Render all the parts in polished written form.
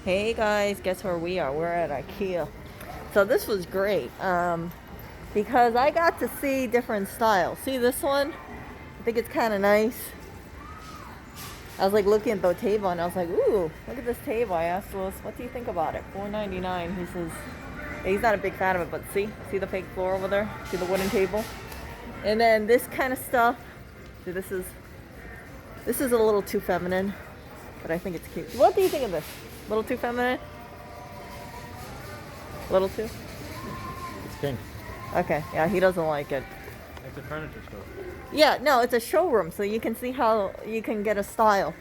Hey guys, guess where we are? We're at IKEA. So this was great because I got to see different styles. See this one? I think it's kind of nice. I was like looking at the table and I was like, ooh, look at this table. I asked Louis, what do you think about it? $4.99. He says, he's not a big fan of it, but see the fake floor over there? See the wooden table? And then this kind of stuff. See, this is a little too feminine, but I think it's cute. What do you think of this? A little too feminine? A little too? It's pink. Okay, yeah, he doesn't like it. Like the furniture store. Yeah, no, it's a showroom, so you can see how you can get a style.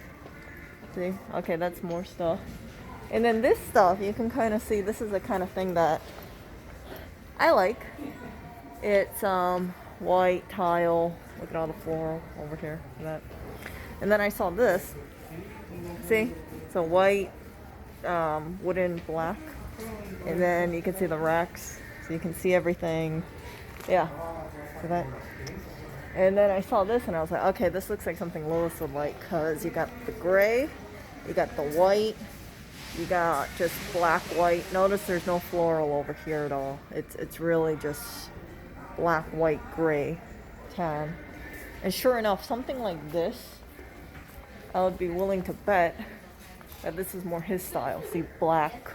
See? Okay, that's more stuff. And then this stuff, you can kind of see, this is the kind of thing that I like. It's white tile. Look at all the floral over here. That. And then I saw this. See? So white, wooden black. And then you can see the racks. So you can see everything. Yeah. See that? And then I saw this and I was like, okay, this looks like something Lois would like, because you got the gray, you got the white, you got just black, white. Notice there's no floral over here at all. It's really just black, white, gray, tan. And sure enough, something like this, I would be willing to bet that this is more his style. See, black,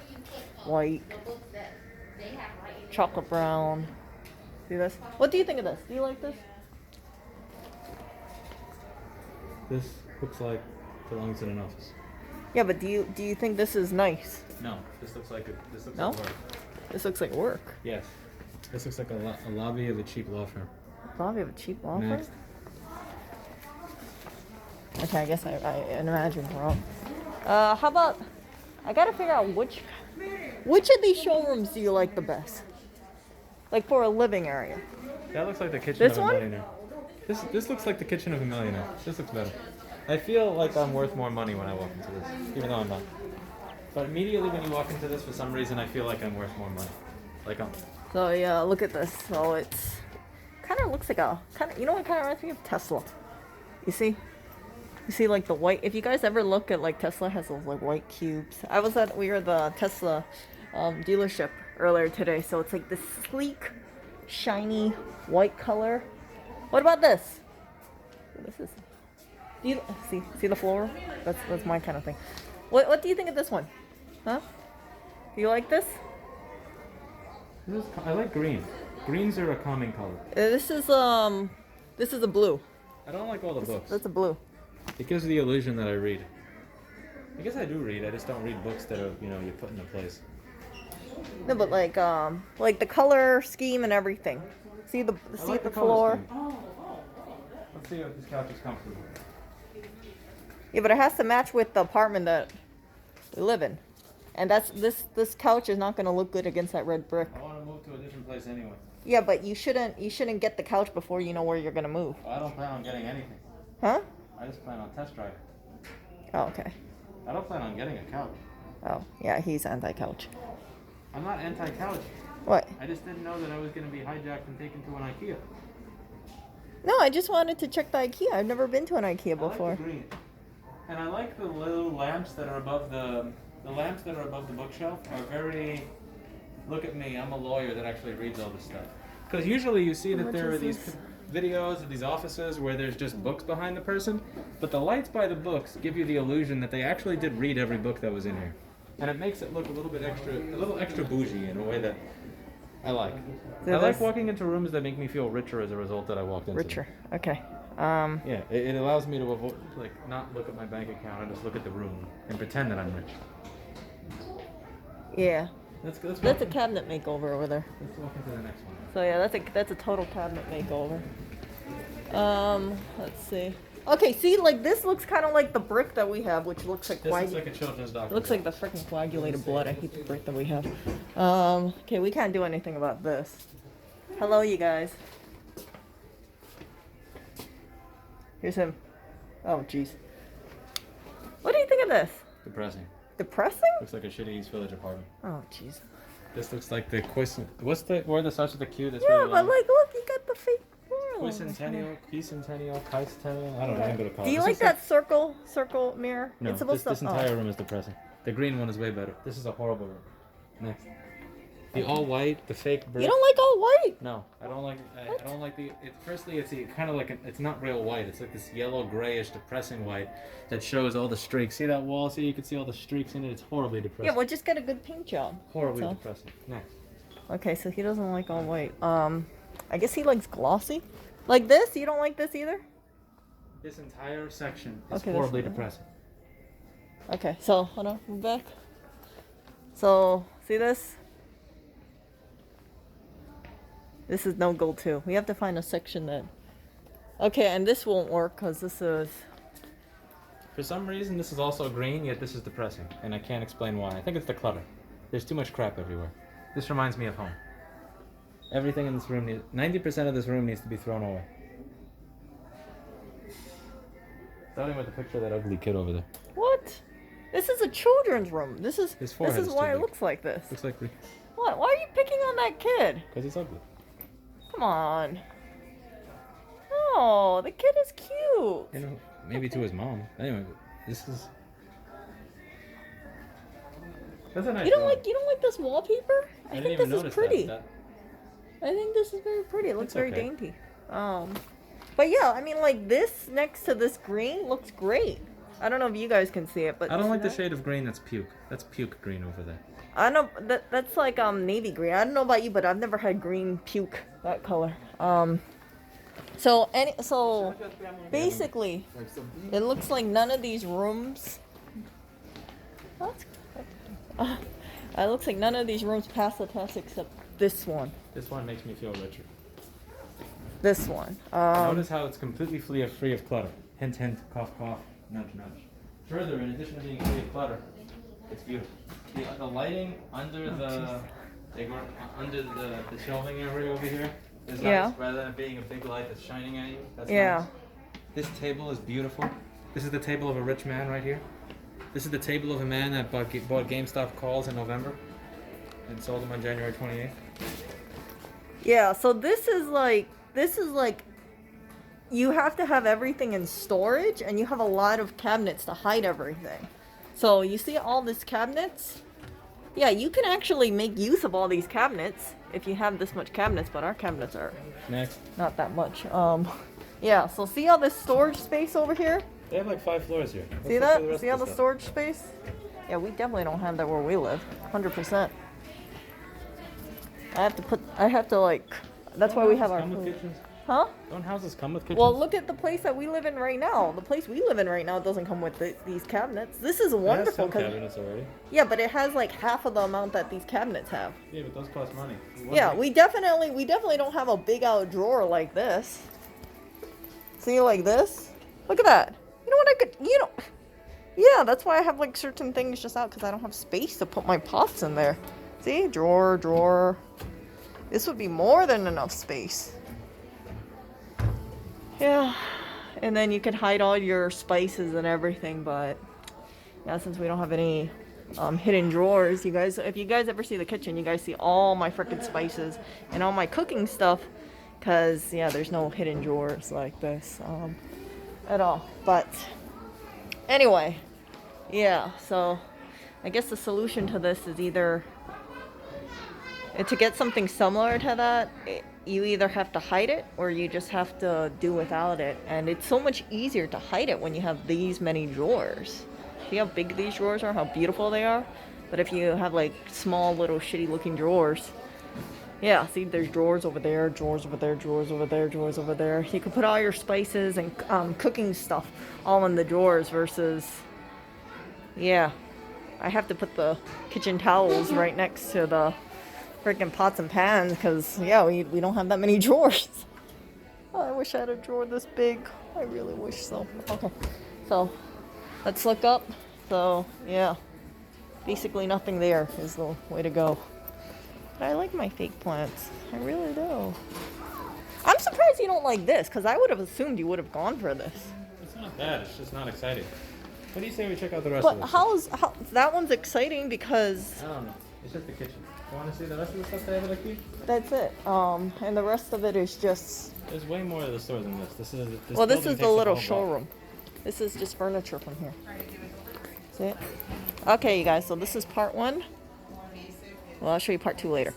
white, chocolate brown. See this? What do you think of this? Do you like this? This looks like belongs in an office. Yeah, but do you think this is nice? No, this looks like No? like work. This looks like work. Yes, this looks like a lobby of a cheap law firm. Lobby of a cheap law firm? Next. Okay, I guess I imagined wrong. How about, I gotta figure out which of these showrooms do you like the best? Like for a living area. That looks like the kitchen This of a one? millionaire. This looks like the kitchen of a millionaire. This looks better. I feel like I'm worth more money when I walk into this, even though I'm not. But immediately when you walk into this, for some reason, I feel like I'm worth more money. Like I'm. So yeah, look at this. So it's kind of looks like you know what kind of reminds me of Tesla. You see? You see like the white, if you guys ever look at like Tesla has those like white cubes. We were at the Tesla dealership earlier today. So it's like this sleek, shiny white color. What about this? This is. Do you see the floor? That's my kind of thing. What do you think of this one? Huh? Do you like this? I like green. Greens are a calming color. This is a blue. I don't like all the books. That's a blue. It gives the illusion that I read. I guess I do read. I just don't read books that are you put in a place. No, but like the color scheme and everything. See the color floor. scheme. Let's see if this couch is comfortable. Yeah, but it has to match with the apartment that we live in, and this couch is not going to look good against that red brick. I want to move to a different place anyway. Yeah, but you shouldn't get the couch before you know where you're going to move. Well, I don't plan on getting anything. Huh? I just plan on test driving. Oh, okay. I don't plan on getting a couch. Oh, yeah, he's anti-couch. I'm not anti-couch. What? I just didn't know that I was going to be hijacked and taken to an IKEA. No, I just wanted to check the IKEA. I've never been to an IKEA before. I like the green. And I like the little lamps that are above the lamps that are above the bookshelf are very, look at me, I'm a lawyer that actually reads all this stuff. Because usually you see that there are these videos of these offices where there's just books behind the person, but the lights by the books give you the illusion that they actually did read every book that was in here. And it makes it look a little extra bougie in a way that I like. I like walking into rooms that make me feel richer as a result that I walked into. Richer, okay. Yeah, it allows me to avoid, not look at my bank account and just look at the room and pretend that I'm rich. Yeah. That's a cabinet makeover over there. Let's walk into the next one. So yeah, that's a total cabinet makeover. Let's see. Okay, see, like this looks kind of like the brick that we have, which looks like This looks like a children's doctor. It looks like the freaking coagulated blood. I hate the brick that we have. Okay, we can't do anything about this. Hello, you guys. Here's him. Oh, jeez. What do you think of this? Depressing. Depressing? Looks like a shitty East Village apartment. Oh, jeez. This looks like the what's the word that starts with the Q? That's Yeah, really but long? like, look, you got the fake floral. Quicentennial, Kaicentennial. I don't know. I'm gonna call it. Do you like that circle mirror? No, It's supposed this entire room is depressing. The green one is way better. This is a horrible room. Next. The all white, the fake brick. You don't like all white? No, I don't like. I don't like the. Firstly, it's kind of like it's not real white. It's like this yellow, grayish, depressing white that shows all the streaks. See that wall? See, you can see all the streaks in it. It's horribly depressing. Yeah, well, just get a good paint job. Horribly depressing. Next. Okay, so he doesn't like all white. I guess he likes glossy. Like this? You don't like this either? This entire section is Okay, horribly depressing. Okay, so hold on, move back. So see this? This is no go too. We have to find a section that. Okay, and this won't work because this is. For some reason, this is also green, yet this is depressing, and I can't explain why. I think it's the clutter. There's too much crap everywhere. This reminds me of home. Everything in this room 90% of this room needs to be thrown away. Starting with the picture of that ugly kid over there. What? This is a children's room. This is why it big. looks like this. Looks like What? Why are you picking on that kid? because it's ugly. Come on. No, the kid is cute. You know, maybe to his mom. Anyway, this is. That's a nice You don't drawing. like this wallpaper? I didn't think even this is notice pretty. that. I think this is very pretty. It looks It's very okay. dainty. But yeah, I mean, like this next to this green looks great. I don't know if you guys can see it, but I don't see like the that? shade of green that's puke. That's puke green over there. I know that's like navy green. I don't know about you, but I've never had green puke that color. So basically, it looks like none of these rooms. It looks like none of these rooms pass the test except this one. This one makes me feel richer. This one. Notice how it's completely free of clutter. Hint, hint, cough, cough, nudge, nudge. Further, in addition to being free of clutter, it's beautiful. The lighting under the shelving area over here is nice, rather than it being a big light that's shining at you. That's nice. This table is beautiful. This is the table of a rich man right here. This is the table of a man that bought GameStop calls in November and sold them on January 28th. Yeah, so this is like you have to have everything in storage, and you have a lot of cabinets to hide everything. So you see all these cabinets? Yeah, you can actually make use of all these cabinets if you have this much cabinets, but our cabinets are Next. not that much. Yeah, so see all this storage space over here? They have like 5 floors here. Let's See look for the that? rest See of all the the stuff. storage space? Yeah, we definitely don't have that where we live. 100%. I have to like, that's why we have our Come with food. kitchens? Huh? Don't houses come with kitchens? Well, look at the place that we live in right now. The place we live in right now doesn't come with these cabinets. This is It has wonderful. some cabinets already. Yeah, but it has like half of the amount that these cabinets have. Yeah, but those cost money. Yeah, we definitely don't have a big out drawer like this. See, like this? Look at that. You know what yeah, that's why I have like certain things just out, because I don't have space to put my pots in there. See, drawer. This would be more than enough space. Yeah, and then you can hide all your spices and everything, but yeah, since we don't have any hidden drawers, if you guys ever see the kitchen, you guys see all my frickin' spices and all my cooking stuff, because yeah, there's no hidden drawers like this at all. But anyway, yeah, so I guess the solution to this is either to get something similar to that, you either have to hide it or you just have to do without it. And it's so much easier to hide it when you have these many drawers. See how big these drawers are, how beautiful they are? But if you have like small little shitty looking drawers, yeah, see, there's drawers over there, drawers over there, drawers over there, drawers over there. You can put all your spices and cooking stuff all in the drawers versus, yeah, I have to put the kitchen towels right next to the freaking pots and pans, because yeah, we don't have that many drawers. Oh, I wish I had a drawer this big. I really wish so. Okay, so let's look up. So yeah, basically nothing there is the way to go. But I like my fake plants. I really do. I'm surprised you don't like this, because I would have assumed you would have gone for this. It's not bad. It's just not exciting. What do you say we check out the rest But of this? how that one's exciting because I don't know. It's just the kitchen. You want to see the rest of the stuff they have at IKEA? that's it. And the rest of it is just. There's way more to the store than this. This This building is takes the up little whole block. showroom. This is just furniture from here. See it? Okay, you guys, so this is part one. Well, I'll show you part two later.